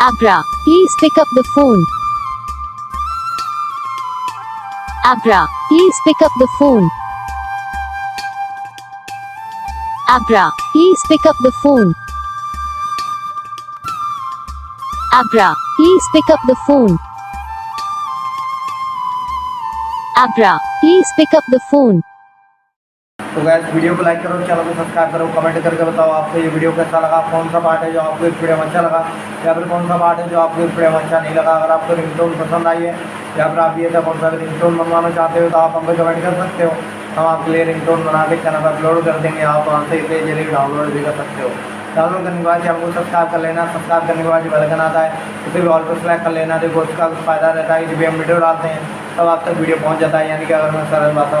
Abra, please pick up the phone. Abra, please pick up the phone. Abra, please pick up the phone. Abra, please pick up the phone. Abra, please pick up the phone. तो gas video को like करो, channel को subscribe करो, comment करके बताओ आपको ये video कैसा लगा, कौन सा पार्ट है जो आपको इस वीडियो में अच्छा लगा या फिर कौन सा पार्ट है जो आपको इस वीडियो में अच्छा नहीं लगा। अगर आपको रिंगटोन पसंद आई है या फिर आप ये ऐसा कौन सा रिंगटोन बनवाना चाहते हो तो आप हमको कमेंट कर सकते हो। हम आपके लिए रिंगटोन बना के चैनल पर अपलोड कर देंगे, आप वहाँ से इसे जल्दी डाउनलोड भी कर सकते हो। डाउनलोड करने के बाद चैनल को सब्सक्राइब कर लेना, सब्सक्राइब करने के बाद जो बेल आइकन आता है उसे भी ऑल पर सेलेक्ट कर लेना। देखो उसका कुछ फ़ायदा रहता है, जब भी हम वीडियो डालते हैं तब आप तक वीडियो पहुँच जाता है। यानी कि अगर मैं सरल बात